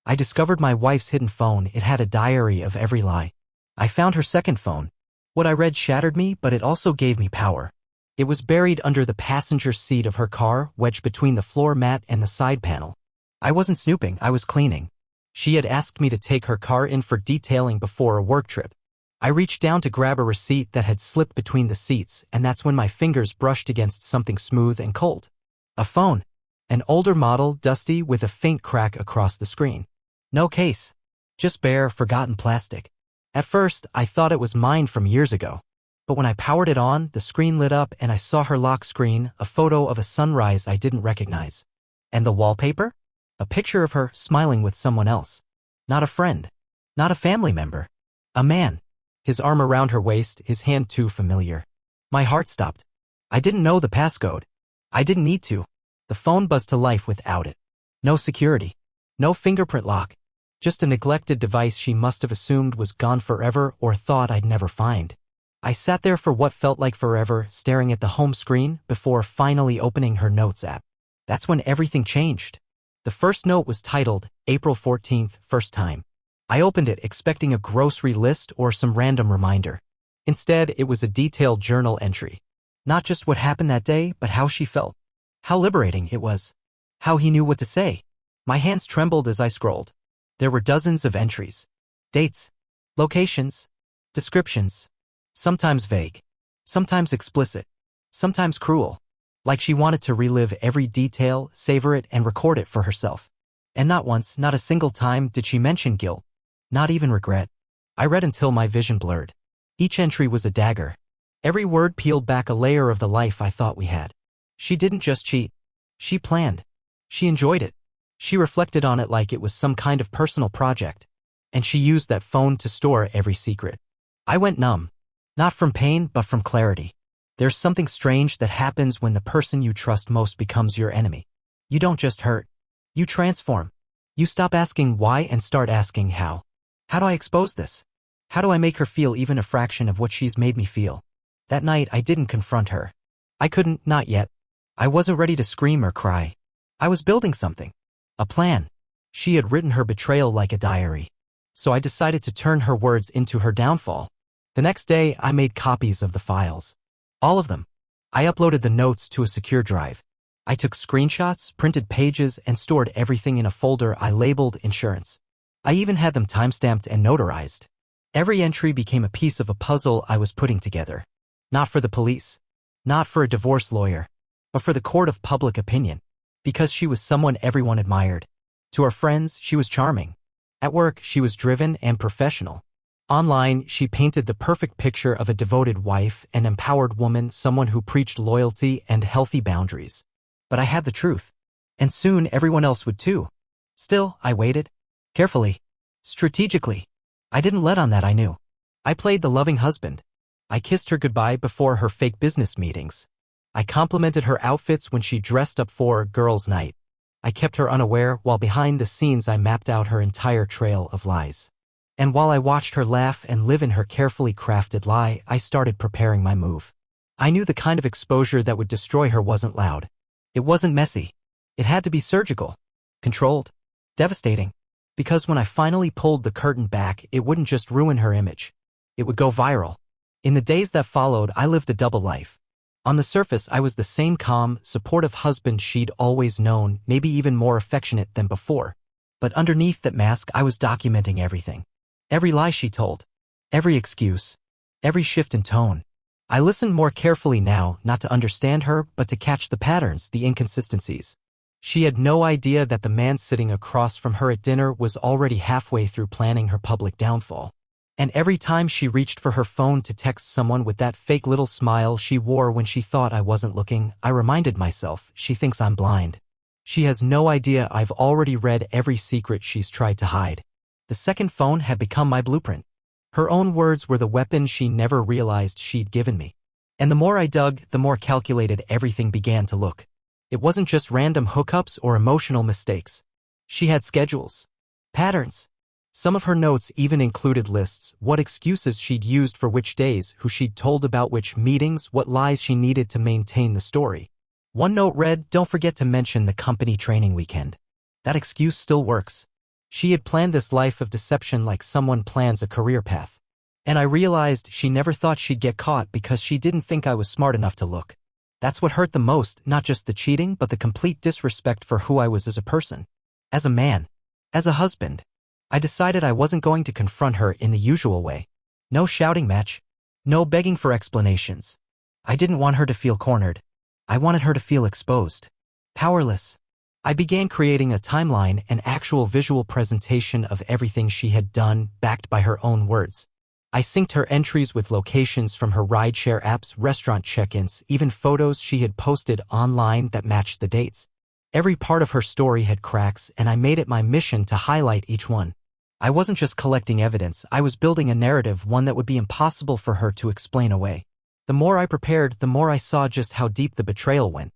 I discovered my wife's hidden phone. It had a diary of every lie. I found her second phone. What I read shattered me, but it also gave me power. It was buried under the passenger seat of her car, wedged between the floor mat and the side panel. I wasn't snooping, I was cleaning. She had asked me to take her car in for detailing before a work trip. I reached down to grab a receipt that had slipped between the seats, and that's when my fingers brushed against something smooth and cold. A phone. An older model, dusty, with a faint crack across the screen. No case. Just bare, forgotten plastic. At first, I thought it was mine from years ago. But when I powered it on, the screen lit up and I saw her lock screen, a photo of a sunrise I didn't recognize. And the wallpaper? A picture of her smiling with someone else. Not a friend. Not a family member. A man. His arm around her waist, his hand too familiar. My heart stopped. I didn't know the passcode. I didn't need to. The phone buzzed to life without it. No security. No fingerprint lock. Just a neglected device she must have assumed was gone forever or thought I'd never find. I sat there for what felt like forever, staring at the home screen before finally opening her notes app. That's when everything changed. The first note was titled, April 14th, first time. I opened it expecting a grocery list or some random reminder. Instead, it was a detailed journal entry. Not just what happened that day, but how she felt. How liberating it was. How he knew what to say. My hands trembled as I scrolled. There were dozens of entries. Dates. Locations. Descriptions. Sometimes vague. Sometimes explicit. Sometimes cruel. Like she wanted to relive every detail, savor it, and record it for herself. And not once, not a single time, did she mention guilt. Not even regret. I read until my vision blurred. Each entry was a dagger. Every word peeled back a layer of the life I thought we had. She didn't just cheat. She planned. She enjoyed it. She reflected on it like it was some kind of personal project. And she used that phone to store every secret. I went numb. Not from pain, but from clarity. There's something strange that happens when the person you trust most becomes your enemy. You don't just hurt. You transform. You stop asking why and start asking how. How do I expose this? How do I make her feel even a fraction of what she's made me feel? That night, I didn't confront her. I couldn't, not yet. I wasn't ready to scream or cry. I was building something. A plan. She had written her betrayal like a diary. So I decided to turn her words into her downfall. The next day, I made copies of the files. All of them. I uploaded the notes to a secure drive. I took screenshots, printed pages, and stored everything in a folder I labeled insurance. I even had them timestamped and notarized. Every entry became a piece of a puzzle I was putting together. Not for the police. Not for a divorce lawyer. But for the court of public opinion. Because she was someone everyone admired. To her friends, she was charming. At work, she was driven and professional. Online, she painted the perfect picture of a devoted wife, an empowered woman, someone who preached loyalty and healthy boundaries. But I had the truth. And soon everyone else would too. Still, I waited. Carefully. Strategically. I didn't let on that I knew. I played the loving husband. I kissed her goodbye before her fake business meetings. I complimented her outfits when she dressed up for girls' night. I kept her unaware while behind the scenes I mapped out her entire trail of lies. And while I watched her laugh and live in her carefully crafted lie, I started preparing my move. I knew the kind of exposure that would destroy her wasn't loud. It wasn't messy. It had to be surgical. Controlled. Devastating. Because when I finally pulled the curtain back, it wouldn't just ruin her image. It would go viral. In the days that followed, I lived a double life. On the surface, I was the same calm, supportive husband she'd always known, maybe even more affectionate than before. But underneath that mask, I was documenting everything. Every lie she told. Every excuse. Every shift in tone. I listened more carefully now, not to understand her, but to catch the patterns, the inconsistencies. She had no idea that the man sitting across from her at dinner was already halfway through planning her public downfall. And every time she reached for her phone to text someone with that fake little smile she wore when she thought I wasn't looking, I reminded myself, she thinks I'm blind. She has no idea I've already read every secret she's tried to hide. The second phone had become my blueprint. Her own words were the weapon she never realized she'd given me. And the more I dug, the more calculated everything began to look. It wasn't just random hookups or emotional mistakes. She had schedules. Patterns. Some of her notes even included lists, what excuses she'd used for which days, who she'd told about which meetings, what lies she needed to maintain the story. One note read, "Don't forget to mention the company training weekend." That excuse still works. She had planned this life of deception like someone plans a career path. And I realized she never thought she'd get caught because she didn't think I was smart enough to look. That's what hurt the most, not just the cheating but the complete disrespect for who I was as a person. As a man. As a husband. I decided I wasn't going to confront her in the usual way. No shouting match. No begging for explanations. I didn't want her to feel cornered. I wanted her to feel exposed. Powerless. I began creating a timeline, an actual visual presentation of everything she had done, backed by her own words. I synced her entries with locations from her rideshare apps, restaurant check-ins, even photos she had posted online that matched the dates. Every part of her story had cracks, and I made it my mission to highlight each one. I wasn't just collecting evidence, I was building a narrative, one that would be impossible for her to explain away. The more I prepared, the more I saw just how deep the betrayal went.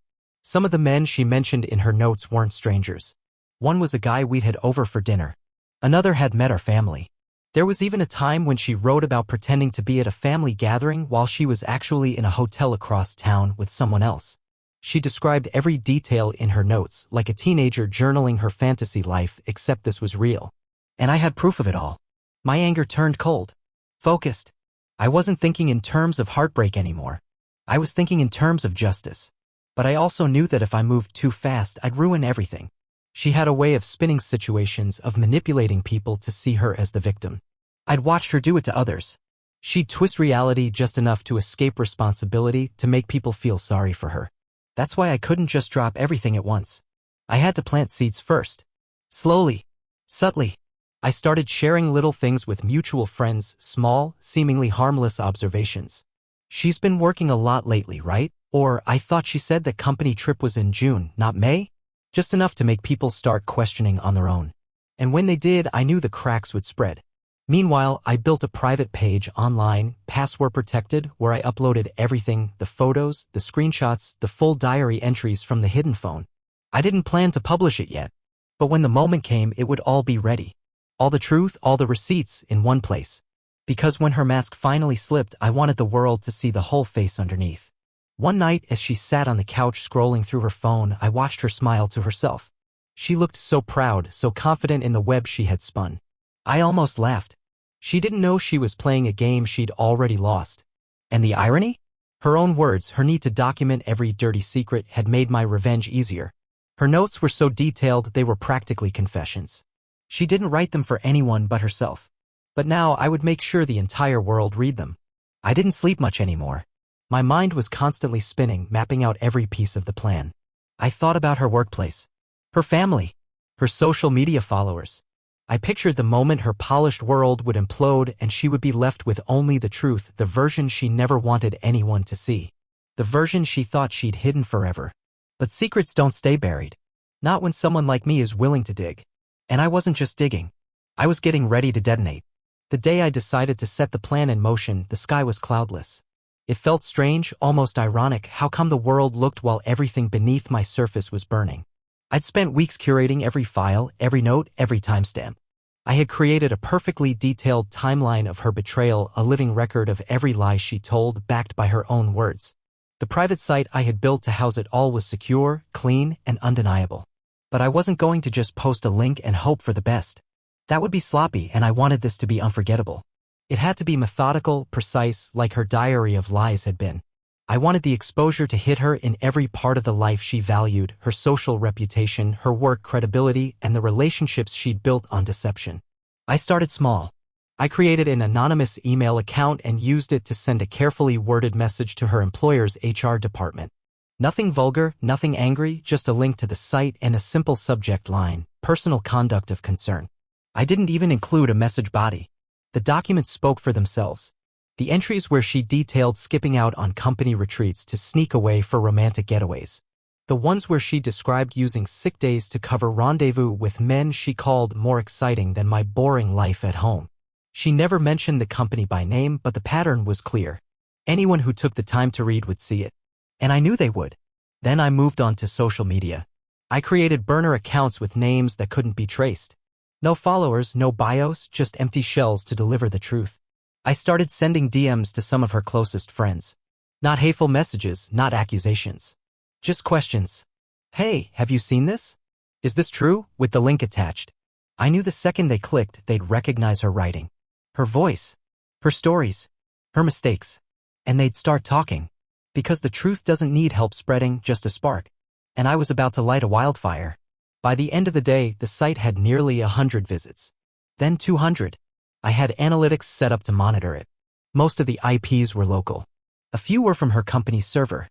Some of the men she mentioned in her notes weren't strangers. One was a guy we'd had over for dinner. Another had met our family. There was even a time when she wrote about pretending to be at a family gathering while she was actually in a hotel across town with someone else. She described every detail in her notes, like a teenager journaling her fantasy life, except this was real. And I had proof of it all. My anger turned cold. Focused. I wasn't thinking in terms of heartbreak anymore. I was thinking in terms of justice. But I also knew that if I moved too fast, I'd ruin everything. She had a way of spinning situations, of manipulating people to see her as the victim. I'd watched her do it to others. She'd twist reality just enough to escape responsibility, to make people feel sorry for her. That's why I couldn't just drop everything at once. I had to plant seeds first. Slowly. Subtly. I started sharing little things with mutual friends, small, seemingly harmless observations. She's been working a lot lately, right? Or, I thought she said the company trip was in June, not May? Just enough to make people start questioning on their own. And when they did, I knew the cracks would spread. Meanwhile, I built a private page online, password protected, where I uploaded everything, the photos, the screenshots, the full diary entries from the hidden phone. I didn't plan to publish it yet. But when the moment came, it would all be ready. All the truth, all the receipts, in one place. Because when her mask finally slipped, I wanted the world to see the whole face underneath. One night, as she sat on the couch scrolling through her phone, I watched her smile to herself. She looked so proud, so confident in the web she had spun. I almost laughed. She didn't know she was playing a game she'd already lost. And the irony? Her own words, her need to document every dirty secret, had made my revenge easier. Her notes were so detailed they were practically confessions. She didn't write them for anyone but herself. But now I would make sure the entire world read them. I didn't sleep much anymore. My mind was constantly spinning, mapping out every piece of the plan. I thought about her workplace, her family, her social media followers. I pictured the moment her polished world would implode and she would be left with only the truth, the version she never wanted anyone to see. The version she thought she'd hidden forever. But secrets don't stay buried. Not when someone like me is willing to dig. And I wasn't just digging. I was getting ready to detonate. The day I decided to set the plan in motion, the sky was cloudless. It felt strange, almost ironic, how come the world looked while everything beneath my surface was burning. I'd spent weeks curating every file, every note, every timestamp. I had created a perfectly detailed timeline of her betrayal, a living record of every lie she told, backed by her own words. The private site I had built to house it all was secure, clean, and undeniable. But I wasn't going to just post a link and hope for the best. That would be sloppy, and I wanted this to be unforgettable. It had to be methodical, precise, like her diary of lies had been. I wanted the exposure to hit her in every part of the life she valued, her social reputation, her work credibility, and the relationships she'd built on deception. I started small. I created an anonymous email account and used it to send a carefully worded message to her employer's HR department. Nothing vulgar, nothing angry, just a link to the site and a simple subject line, personal conduct of concern. I didn't even include a message body. The documents spoke for themselves. The entries where she detailed skipping out on company retreats to sneak away for romantic getaways. The ones where she described using sick days to cover rendezvous with men she called more exciting than my boring life at home. She never mentioned the company by name, but the pattern was clear. Anyone who took the time to read would see it. And I knew they would. Then I moved on to social media. I created burner accounts with names that couldn't be traced. No followers, no bios, just empty shells to deliver the truth. I started sending DMs to some of her closest friends. Not hateful messages, not accusations. Just questions. Hey, have you seen this? Is this true? With the link attached. I knew the second they clicked, they'd recognize her writing, her voice, her stories, her mistakes, and they'd start talking. Because the truth doesn't need help spreading, just a spark. And I was about to light a wildfire. By the end of the day, the site had nearly 100 visits. Then 200. I had analytics set up to monitor it. Most of the IPs were local. A few were from her company's server.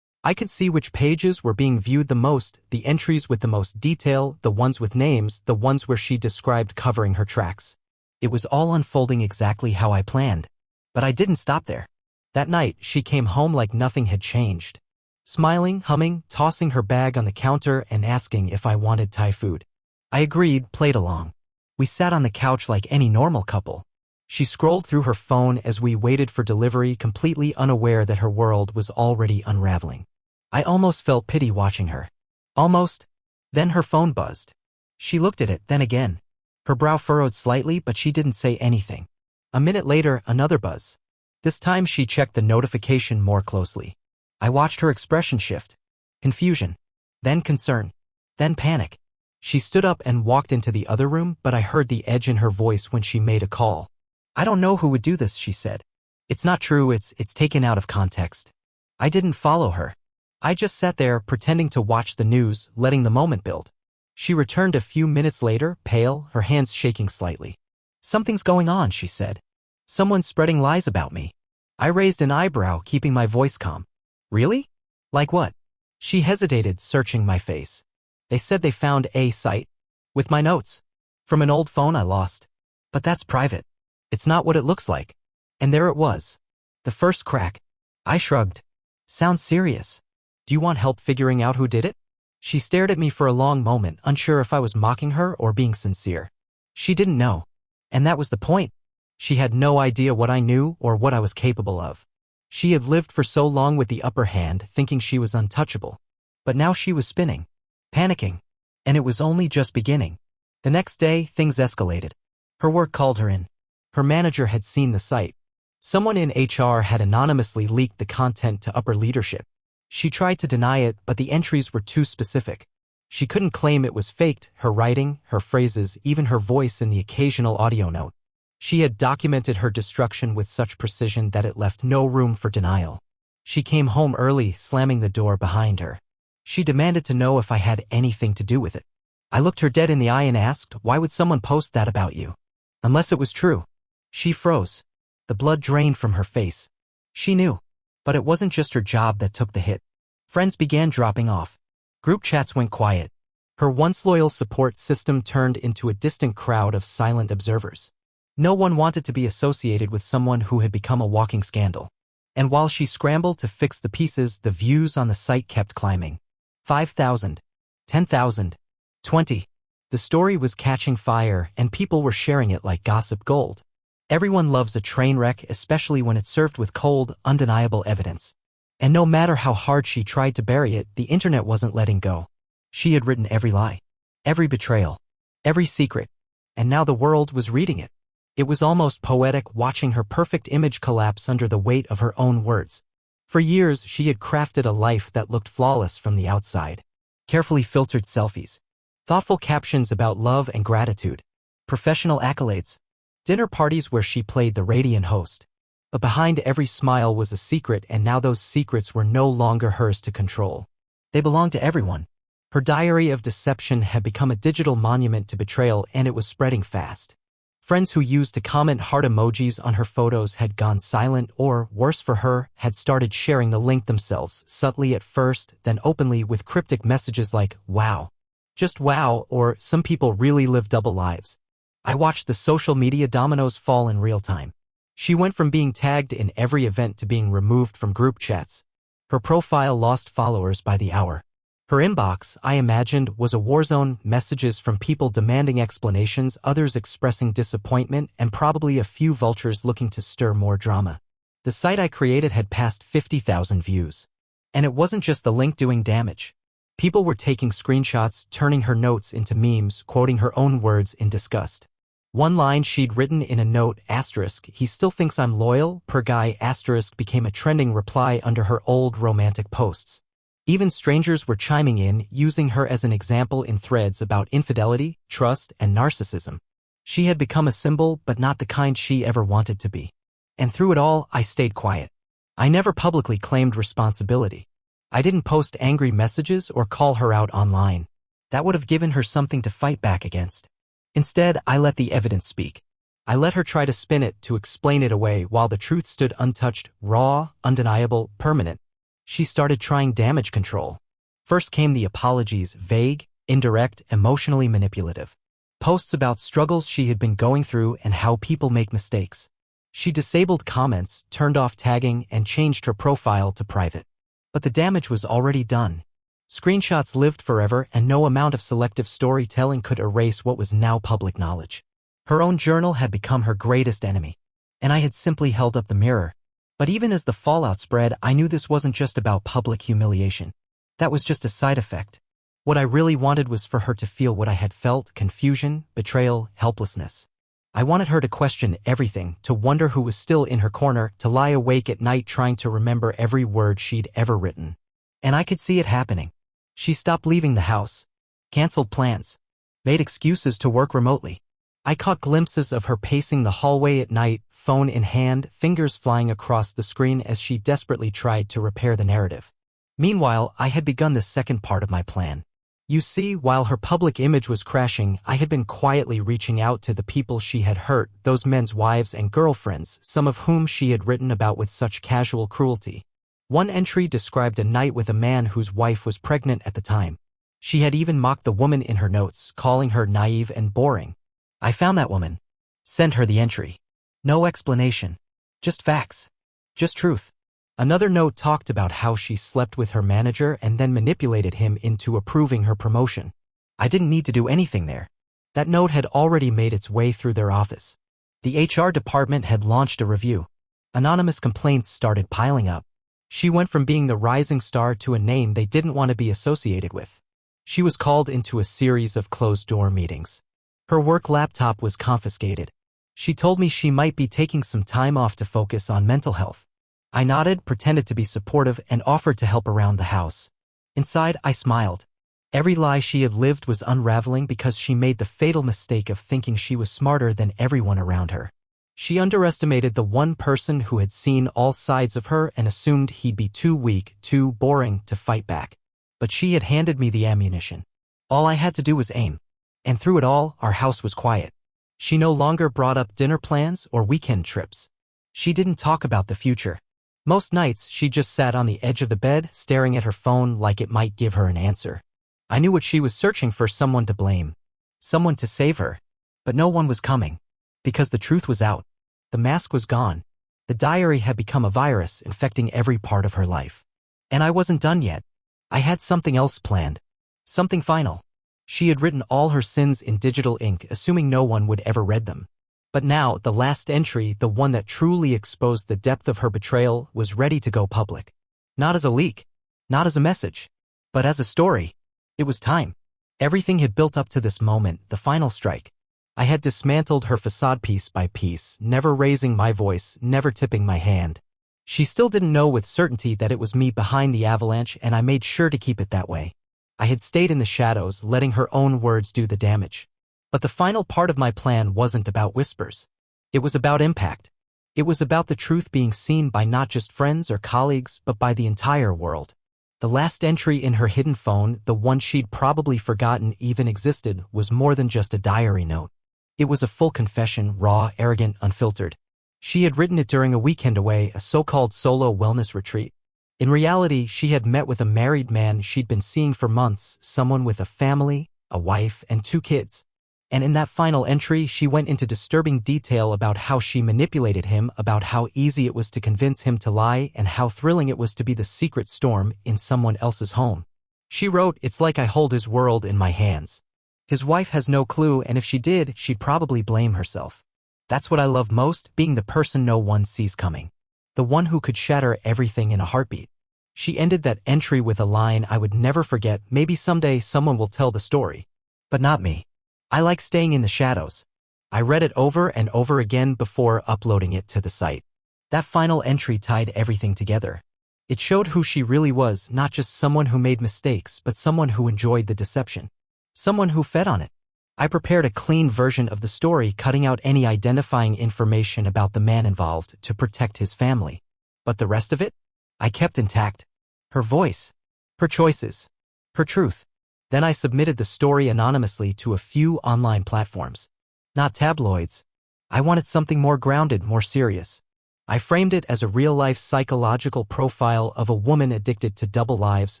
I could see which pages were being viewed the most, the entries with the most detail, the ones with names, the ones where she described covering her tracks. It was all unfolding exactly how I planned. But I didn't stop there. That night, she came home like nothing had changed. Smiling, humming, tossing her bag on the counter and asking if I wanted Thai food. I agreed, played along. We sat on the couch like any normal couple. She scrolled through her phone as we waited for delivery, completely unaware that her world was already unraveling. I almost felt pity watching her. Almost. Then her phone buzzed. She looked at it, then again. Her brow furrowed slightly, but she didn't say anything. A minute later, another buzz. This time she checked the notification more closely. I watched her expression shift. Confusion. Then concern. Then panic. She stood up and walked into the other room, but I heard the edge in her voice when she made a call. I don't know who would do this, she said. It's not true, it's taken out of context. I didn't follow her. I just sat there, pretending to watch the news, letting the moment build. She returned a few minutes later, pale, her hands shaking slightly. Something's going on, she said. Someone's spreading lies about me. I raised an eyebrow, keeping my voice calm. Really? Like what? She hesitated, searching my face. They said they found a site. With my notes. From an old phone I lost. But that's private. It's not what it looks like. And there it was. The first crack. I shrugged. Sounds serious. Do you want help figuring out who did it? She stared at me for a long moment, unsure if I was mocking her or being sincere. She didn't know. And that was the point. She had no idea what I knew or what I was capable of. She had lived for so long with the upper hand, thinking she was untouchable. But now she was spinning. Panicking. And it was only just beginning. The next day, things escalated. Her work called her in. Her manager had seen the site. Someone in HR had anonymously leaked the content to upper leadership. She tried to deny it, but the entries were too specific. She couldn't claim it was faked, her writing, her phrases, even her voice in the occasional audio note. She had documented her destruction with such precision that it left no room for denial. She came home early, slamming the door behind her. She demanded to know if I had anything to do with it. I looked her dead in the eye and asked, why would someone post that about you? Unless it was true. She froze. The blood drained from her face. She knew. But it wasn't just her job that took the hit. Friends began dropping off. Group chats went quiet. Her once loyal support system turned into a distant crowd of silent observers. No one wanted to be associated with someone who had become a walking scandal. And while she scrambled to fix the pieces, the views on the site kept climbing. 5,000. 10,000. 20. The story was catching fire, and people were sharing it like gossip gold. Everyone loves a train wreck, especially when it's served with cold, undeniable evidence. And no matter how hard she tried to bury it, the internet wasn't letting go. She had written every lie, every betrayal, every secret, and now the world was reading it. It was almost poetic watching her perfect image collapse under the weight of her own words. For years, she had crafted a life that looked flawless from the outside. Carefully filtered selfies, thoughtful captions about love and gratitude, professional accolades, dinner parties where she played the radiant host. But behind every smile was a secret, and now those secrets were no longer hers to control. They belonged to everyone. Her diary of deception had become a digital monument to betrayal, and it was spreading fast. Friends who used to comment heart emojis on her photos had gone silent or, worse for her, had started sharing the link themselves, subtly at first, then openly with cryptic messages like, wow. Just wow, or some people really live double lives. I watched the social media dominoes fall in real time. She went from being tagged in every event to being removed from group chats. Her profile lost followers by the hour. Her inbox, I imagined, was a war zone, messages from people demanding explanations, others expressing disappointment, and probably a few vultures looking to stir more drama. The site I created had passed 50,000 views. And it wasn't just the link doing damage. People were taking screenshots, turning her notes into memes, quoting her own words in disgust. One line she'd written in a note, asterisk, he still thinks I'm loyal, per guy, asterisk, became a trending reply under her old romantic posts. Even strangers were chiming in, using her as an example in threads about infidelity, trust, and narcissism. She had become a symbol, but not the kind she ever wanted to be. And through it all, I stayed quiet. I never publicly claimed responsibility. I didn't post angry messages or call her out online. That would have given her something to fight back against. Instead, I let the evidence speak. I let her try to spin it, to explain it away, while the truth stood untouched, raw, undeniable, permanent. She started trying damage control. First came the apologies, vague, indirect, emotionally manipulative. Posts about struggles she had been going through and how people make mistakes. She disabled comments, turned off tagging, and changed her profile to private. But the damage was already done. Screenshots lived forever, and no amount of selective storytelling could erase what was now public knowledge. Her own journal had become her greatest enemy, and I had simply held up the mirror. But even as the fallout spread, I knew this wasn't just about public humiliation. That was just a side effect. What I really wanted was for her to feel what I had felt: confusion, betrayal, helplessness. I wanted her to question everything, to wonder who was still in her corner, to lie awake at night trying to remember every word she'd ever written. And I could see it happening. She stopped leaving the house, canceled plans, made excuses to work remotely. I caught glimpses of her pacing the hallway at night, phone in hand, fingers flying across the screen as she desperately tried to repair the narrative. Meanwhile, I had begun the second part of my plan. You see, while her public image was crashing, I had been quietly reaching out to the people she had hurt, those men's wives and girlfriends, some of whom she had written about with such casual cruelty. One entry described a night with a man whose wife was pregnant at the time. She had even mocked the woman in her notes, calling her naive and boring. I found that woman. Sent her the entry. No explanation. Just facts. Just truth. Another note talked about how she slept with her manager and then manipulated him into approving her promotion. I didn't need to do anything there. That note had already made its way through their office. The HR department had launched a review. Anonymous complaints started piling up. She went from being the rising star to a name they didn't want to be associated with. She was called into a series of closed-door meetings. Her work laptop was confiscated. She told me she might be taking some time off to focus on mental health. I nodded, pretended to be supportive, and offered to help around the house. Inside, I smiled. Every lie she had lived was unraveling because she made the fatal mistake of thinking she was smarter than everyone around her. She underestimated the one person who had seen all sides of her and assumed he'd be too weak, too boring to fight back. But she had handed me the ammunition. All I had to do was aim. And through it all, our house was quiet. She no longer brought up dinner plans or weekend trips. She didn't talk about the future. Most nights, she just sat on the edge of the bed, staring at her phone like it might give her an answer. I knew what she was searching for: someone to blame. Someone to save her. But no one was coming. Because the truth was out. The mask was gone. The diary had become a virus, infecting every part of her life. And I wasn't done yet. I had something else planned. Something final. She had written all her sins in digital ink, assuming no one would ever read them. But now, the last entry, the one that truly exposed the depth of her betrayal, was ready to go public. Not as a leak. Not as a message. But as a story. It was time. Everything had built up to this moment, the final strike. I had dismantled her facade piece by piece, never raising my voice, never tipping my hand. She still didn't know with certainty that it was me behind the avalanche, and I made sure to keep it that way. I had stayed in the shadows, letting her own words do the damage. But the final part of my plan wasn't about whispers. It was about impact. It was about the truth being seen by not just friends or colleagues, but by the entire world. The last entry in her hidden phone, the one she'd probably forgotten even existed, was more than just a diary note. It was a full confession, raw, arrogant, unfiltered. She had written it during a weekend away, a so-called solo wellness retreat. In reality, she had met with a married man she'd been seeing for months, someone with a family, a wife, and 2 kids. And in that final entry, she went into disturbing detail about how she manipulated him, about how easy it was to convince him to lie, and how thrilling it was to be the secret storm in someone else's home. She wrote, "It's like I hold his world in my hands. His wife has no clue, and if she did, she'd probably blame herself. That's what I love most, being the person no one sees coming. The one who could shatter everything in a heartbeat." She ended that entry with a line I would never forget: "Maybe someday someone will tell the story. But not me. I like staying in the shadows." I read it over and over again before uploading it to the site. That final entry tied everything together. It showed who she really was, not just someone who made mistakes, but someone who enjoyed the deception. Someone who fed on it. I prepared a clean version of the story, cutting out any identifying information about the man involved to protect his family. But the rest of it? I kept intact. Her voice. Her choices. Her truth. Then I submitted the story anonymously to a few online platforms. Not tabloids. I wanted something more grounded, more serious. I framed it as a real-life psychological profile of a woman addicted to double lives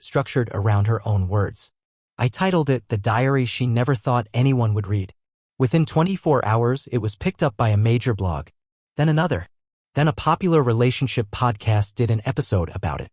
structured around her own words. I titled it The Diary She Never Thought Anyone Would Read. Within 24 hours, it was picked up by a major blog. Then another. Then a popular relationship podcast did an episode about it.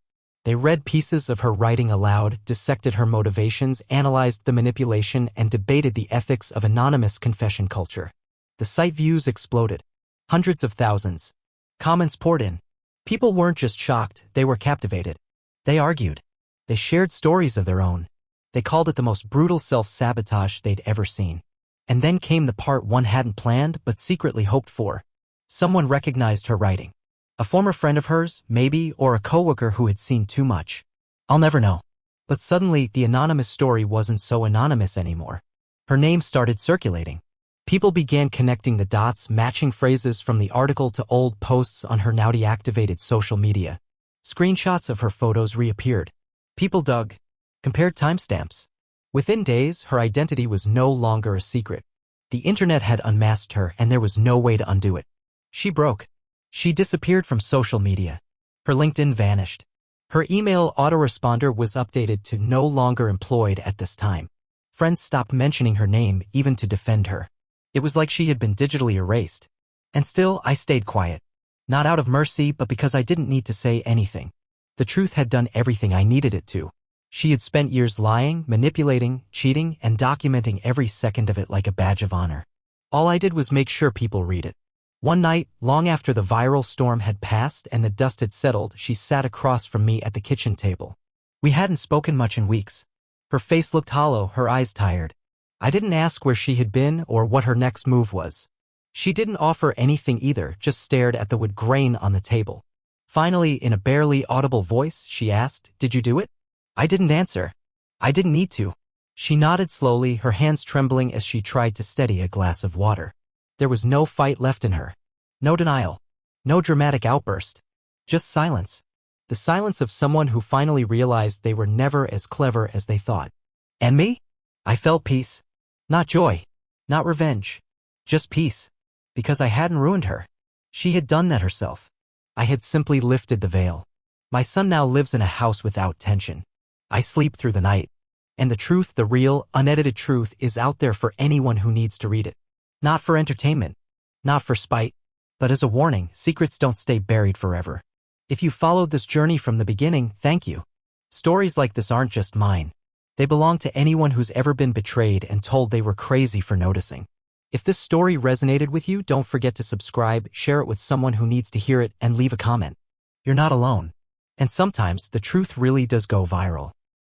They read pieces of her writing aloud, dissected her motivations, analyzed the manipulation, and debated the ethics of anonymous confession culture. The site views exploded. Hundreds of thousands. Comments poured in. People weren't just shocked, they were captivated. They argued. They shared stories of their own. They called it the most brutal self-sabotage they'd ever seen. And then came the part one hadn't planned but secretly hoped for. Someone recognized her writing. A former friend of hers, maybe, or a coworker who had seen too much. I'll never know. But suddenly, the anonymous story wasn't so anonymous anymore. Her name started circulating. People began connecting the dots, matching phrases from the article to old posts on her now deactivated social media. Screenshots of her photos reappeared. People dug. Compared timestamps. Within days, her identity was no longer a secret. The internet had unmasked her, and there was no way to undo it. She broke. She disappeared from social media. Her LinkedIn vanished. Her email autoresponder was updated to no longer employed at this time. Friends stopped mentioning her name, even to defend her. It was like she had been digitally erased. And still, I stayed quiet. Not out of mercy, but because I didn't need to say anything. The truth had done everything I needed it to. She had spent years lying, manipulating, cheating, and documenting every second of it like a badge of honor. All I did was make sure people read it. One night, long after the viral storm had passed and the dust had settled, she sat across from me at the kitchen table. We hadn't spoken much in weeks. Her face looked hollow, her eyes tired. I didn't ask where she had been or what her next move was. She didn't offer anything either, just stared at the wood grain on the table. Finally, in a barely audible voice, she asked, "Did you do it?" I didn't answer. I didn't need to. She nodded slowly, her hands trembling as she tried to steady a glass of water. There was no fight left in her. No denial. No dramatic outburst. Just silence. The silence of someone who finally realized they were never as clever as they thought. And me? I felt peace. Not joy. Not revenge. Just peace. Because I hadn't ruined her. She had done that herself. I had simply lifted the veil. My son now lives in a house without tension. I sleep through the night. And the truth, the real, unedited truth, is out there for anyone who needs to read it. Not for entertainment. Not for spite. But as a warning, secrets don't stay buried forever. If you followed this journey from the beginning, thank you. Stories like this aren't just mine. They belong to anyone who's ever been betrayed and told they were crazy for noticing. If this story resonated with you, don't forget to subscribe, share it with someone who needs to hear it, and leave a comment. You're not alone. And sometimes, the truth really does go viral.